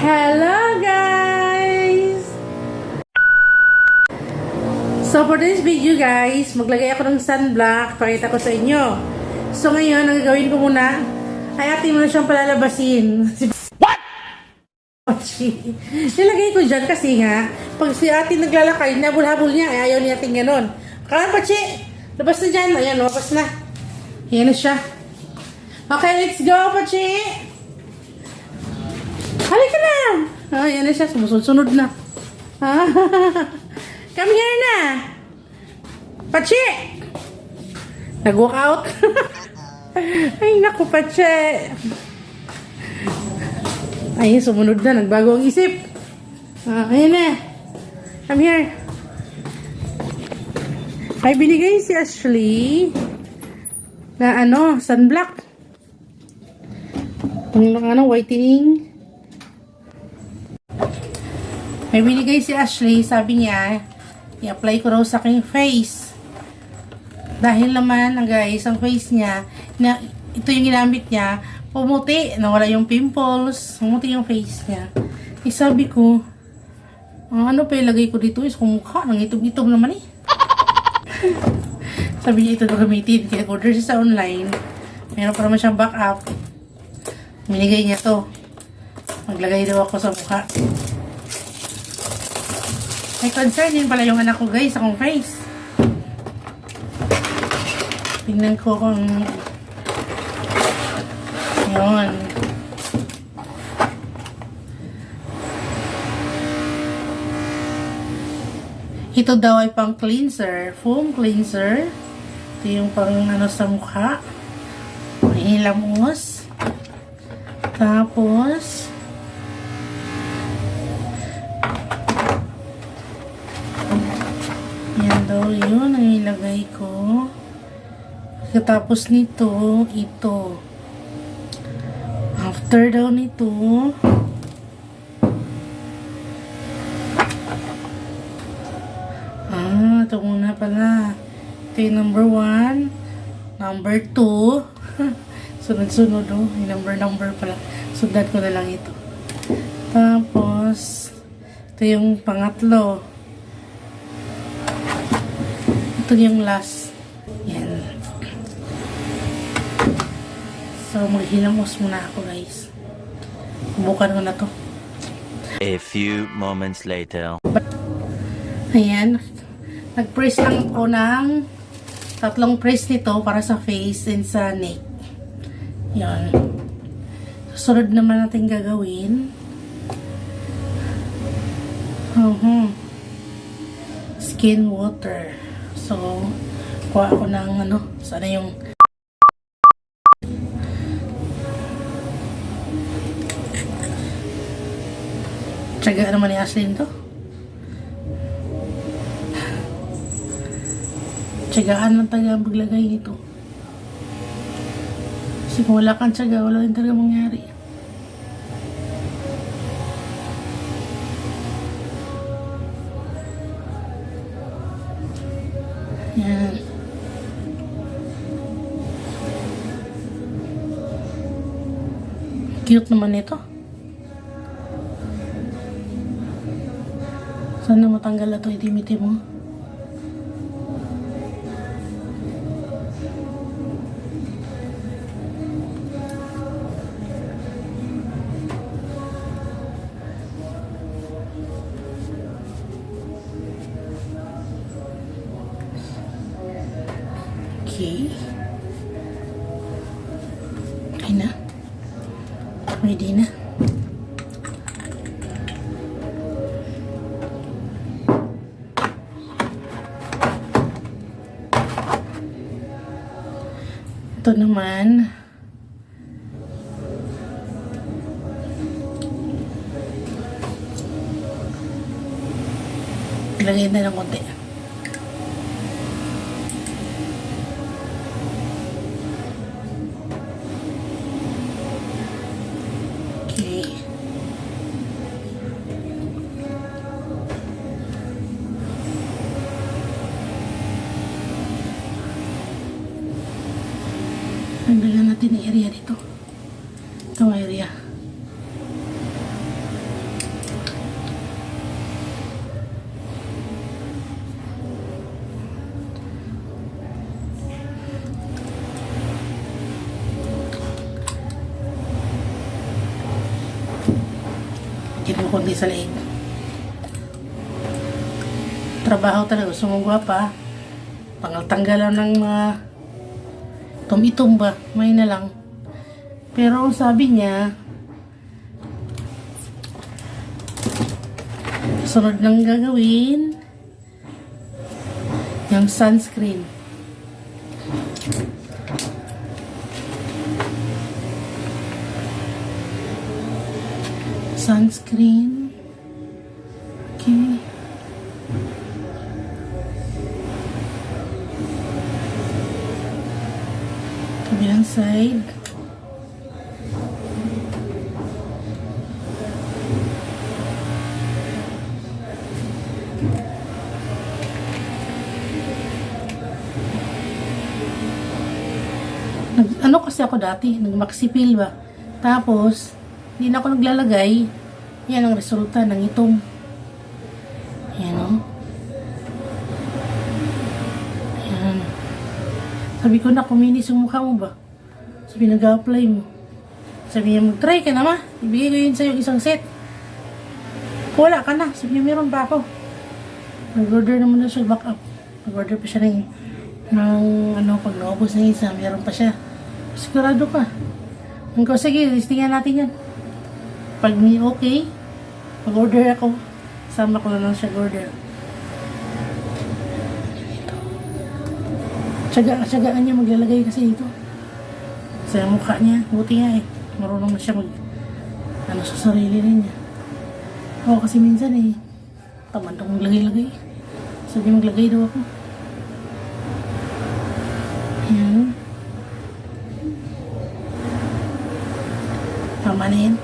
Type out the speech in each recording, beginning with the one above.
Hello guys! So for this video guys, maglagay ako ng sunblock. Pakita ko sa inyo. So ngayon, ang gagawin ko muna ay atin mo na siyang palalabasin. What? Nilagay ko dyan kasi nga, pag si atin naglalakay, nabulhabol niya, ay ayaw niya ating ganon. Kalan Pachi! Labas na dyan. Ayan, labas na. Ayan na siya. Okay, let's go Pachi! Halika na! Ah, yan na siya. Sumusunod na. Ah, come here na! Pachi! Nag-walk out. Ay, naku, Pachi. Ay, sumunod na. Nagbago ang isip. Ah, ayan na. Come here. Ay, binigay si Ashley na sunblock. Yung whitening. May binigay si Ashley, sabi niya, i-apply ko raw sa aking face. Dahil naman, guys, ang face niya, ito yung ginamit niya, pumuti, nawala yung pimples, pumuti yung face niya. Sabi ko, ano pa ilagay ko dito? Is kung mukha, nang itom-itom naman eh. Sabi niya ito na gamitin, kaya order siya sa online. Meron pa naman siyang backup. Minigay niya to. Maglagay daw ako sa mukha. May concern din pala yung anak ko guys, akong face. Tingnan ko kung yun. Ito daw ay pang cleanser, foam cleanser. Ito yung pang sa mukha. May hilamos. Tapos yan daw yun ang ilagay ko. Tapos nito, ito. After daw nito, ito muna pala. Ito yung number 1, number 2. Sunod-sunod, oh. Yung number pala. Sundan ko na lang ito. Tapos, ito yung pangatlo. Ito yung last. Yan. So, maghilamos muna ako, guys. Bukan ko na to. A few moments later. Ayan. Nag-press lang ako ng 3 press nito para sa face and sa neck. Yan. Susunod naman natin gagawin. Skin water. So, kuha ako ng sana yung tsaga naman ni Ashley to. Tsagaan lang tayo maglagay nito. Kasi kung wala kang tsaga, wala rin talaga mangyari. Yan. Cute naman ito. Sana matanggal na ito itim-itim mo. Okay. Okay na. Ready na. Ito naman. Lagyan na ng konti. Tanggalan natin yung area dito. Ito area. Ito kundi sa leeg. Trabaho talaga. Sumugwa pa. Tanggal-tanggalan ng mga itom-itom ba. May na lang. Pero ang sabi niya, sunod nang gagawin yung sunscreen. Sunscreen. Okay. Kabilang side. Ano kasi ako dati, nag-maxipil ba? Tapos, hindi na ako naglalagay. Yan ang resulta ng itom. Yan o. Yan. Sabi ko na, kuminis yung mukha mo ba? Sabi, nag-apply mo. Sabi niya, mag-try ka na ma. Ibigay ko yun sa'yo isang set. Wala ka na. Sabi niya, meron pa ako. Nag-order naman na siya, back up. Nag-order pa siya ng pag naubos na isa, meron pa siya. Sigurado ka. Ang ko, sige, listingan natin yan. Pag ni okay, mag-order ako. Sama ko na lang siya order. Tsagaan niya maglalagay kasi ito. Sa mukha niya, buti nga eh. Marunong na siya sa sarili rin niya. Ako kasi minsan eh, tamad akong maglagay-lagay. Sabi maglagay daw ako. Ayan. Tama na yan.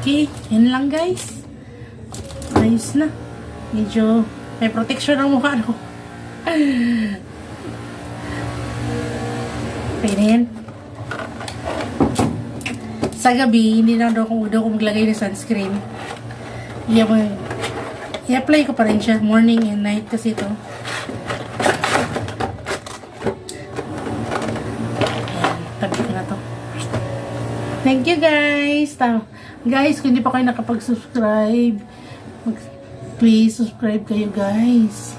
Okay, yan lang guys. Ayos na. Medyo may protection ang mukha ko. Okay na yan. Sa gabi, hindi na daw ako maglagay ng sunscreen. I-apply ko pa rin siya morning and night kasi ito. Ayan, tabi ko na to. Thank you guys. Guys, kung hindi pa kayo nakapag-subscribe, please subscribe kayo guys.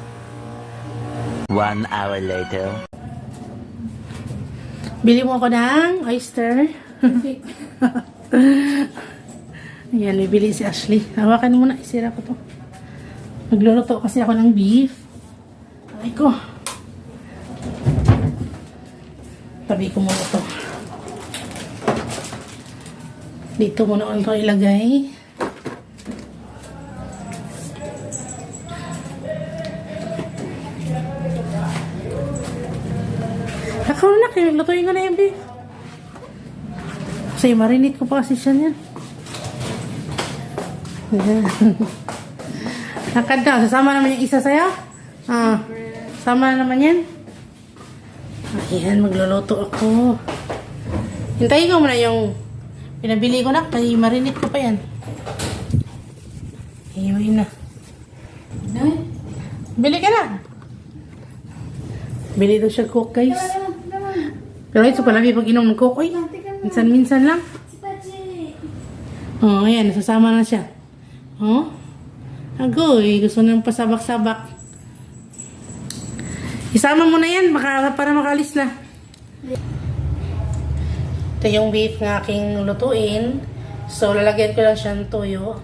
1 hour later. Bili mo ako ng oyster. Ayan, bibili si Ashley. Hawakan mo muna, isira ko to. Nagluluto kasi ako ng beef. Ay ko. Tabi ko muna to. Dito muna ko ito ilagay. Nakaw na, lutuin ko na yung beef. Kasi marinate ko pa kasi siya yan. Ayan. Nakad na. Sasama naman yung isa sa'yo? Sama na naman yan. Ayan, magluluto ako. Hintayin ko muna yung pinabili ko na. Kaya marinate ko pa yan. Ayun na. Bili ka na. Bili daw siya coke, guys. Pero ito palagi pag inom ng coke, minsan-minsan lang. Oh, ayan. Nasasama na siya. Oh. Agoy, gusto nang pasabak-sabak. Isama mo na yan para makalis na. Ito yung beef na aking lutuin. So, lalagyan ko lang siya ng toyo.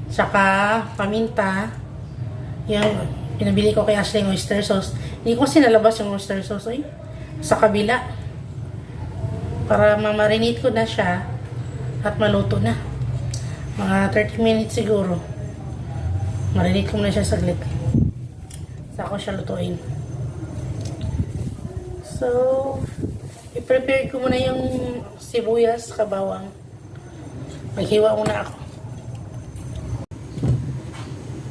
Tsaka paminta. Yung pinabili ko kay Ashley ng oyster sauce. Hindi ko kasi nalabas yung oyster sauce. Ay, sa kabila. Para mamarinate ko na siya at maluto na. Mga 30 minutes siguro. Marinate ko muna siya saglit. Saka ko siya lutuin. So, i-prepare ko muna yung sibuyas, kabawang. Maghiwa muna ako.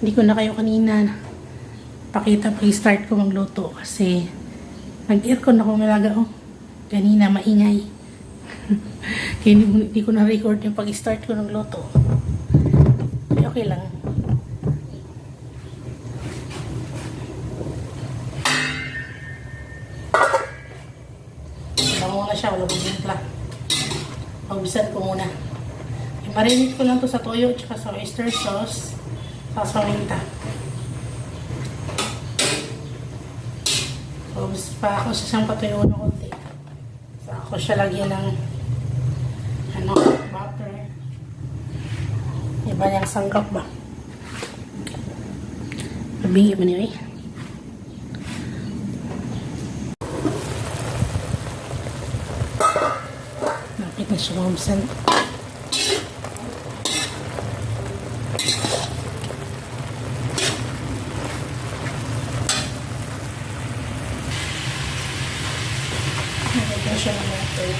Hindi ko na kayo kanina pakita pag-start ko magluto kasi nag-aircon ako malaga. Kanina maingay. Kaya hindi ko na-record yung pag-start ko ng luto. Okay lang. na siya, wala kong timpla. Pagbisan ko muna. I-marinate ko lang to sa toyo at sa oyster sauce. Sa paminta. So, pa ako sa siyang patuyo na konti. So, ako siya lagyan ng butter. Iba niyang sangkap ba? Mabingi mo niyo eh. Napit na siya mabusan. Napit na siya natin.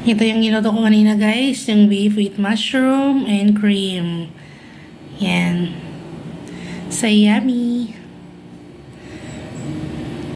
Ito yung ginuto ko kanina guys, yung beef with mushroom and cream. Yan. So yummy!